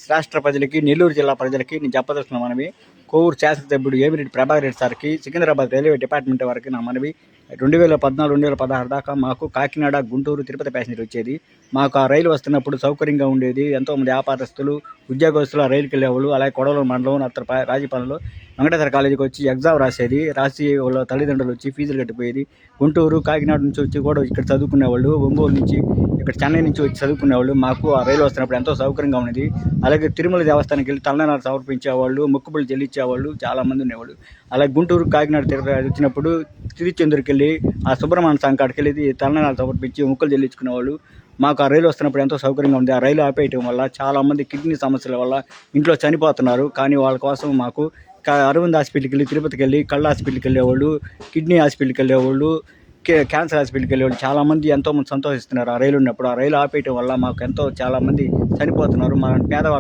రాష్ట్ర ప్రజలకి, నెల్లూరు జిల్లా ప్రజలకి నేను చెప్పదలుచుకున్న మనవి, కోవూరు శాసనసభ్యుడు ఏమిరెడ్డి ప్రభాకర్ రెడ్డి సార్కి, సికింద్రాబాద్ రైల్వే డిపార్ట్మెంట్ వారికి నా మనవి. 2014, 2016 దాకా మాకు కాకినాడ, గుంటూరు, తిరుపతి ప్యాసింజర్ వచ్చేది. మాకు ఆ రైలు వస్తున్నప్పుడు సౌకర్యంగా ఉండేది. ఎంతోమంది వ్యాపారస్తులు, ఉద్యోగస్తులు ఆ రైలుకి వెళ్ళేవాళ్ళు. అలాగే కొడవలూరు మండలం రాజీపాలెంలో వెంకటేశ్వర కాలేజీకి వచ్చి ఎగ్జామ్ రాసి వాళ్ళ తల్లిదండ్రులు వచ్చి ఫీజులు కట్టిపోయేది. గుంటూరు, కాకినాడ నుంచి వచ్చి కూడా ఇక్కడ చదువుకునేవాళ్ళు. ఒంగోలు నుంచి, ఇక్కడ చెన్నై నుంచి వచ్చి చదువుకునేవాళ్ళు. మాకు ఆ రైలు వస్తున్నప్పుడు ఎంతో సౌకర్యంగా ఉండేది. అలాగే తిరుమల దేవస్థానానికి వెళ్ళి తలనీలాలు సమర్పించేవాళ్ళు, మొక్కుబడులు చెల్లించేవాళ్ళు, చాలామంది ఉండేవాళ్ళు. అలాగే గుంటూరు, కాకినాడ వచ్చినప్పుడు తిరుచెందూరుకి వెళ్ళి ఆ సుబ్రహ్మణ్య స్వామి కాడికి వెళ్ళి తలనీలాలు సమర్పించి మొక్కులు చెల్లించుకునేవాళ్ళు. మాకు ఆ రైలు వస్తున్నప్పుడు ఎంతో సౌకర్యంగా ఉంది. ఆ రైలు ఆపేయటం వల్ల చాలామంది కిడ్నీ సమస్యల వల్ల ఇంట్లో చనిపోతున్నారు. కానీ వాళ్ళ కోసం మాకు అరవింద్ హాస్పిటల్కి వెళ్ళి, తిరుపతికి వెళ్ళి కళ్ళ హాస్పిటల్కి వెళ్ళేవాళ్ళు, కిడ్నీ హాస్పిటల్కి వెళ్ళేవాళ్ళు, క్యాన్సర్ హాస్పిటల్కి వెళ్ళేవాళ్ళు చాలామంది ఎంతోమంది సంతోషిస్తున్నారు. ఆ రైలు ఉన్నప్పుడు ఆ రైలు ఆపేయటం వల్ల మాకు చాలామంది చనిపోతున్నారు. మా పేదవాళ్ళు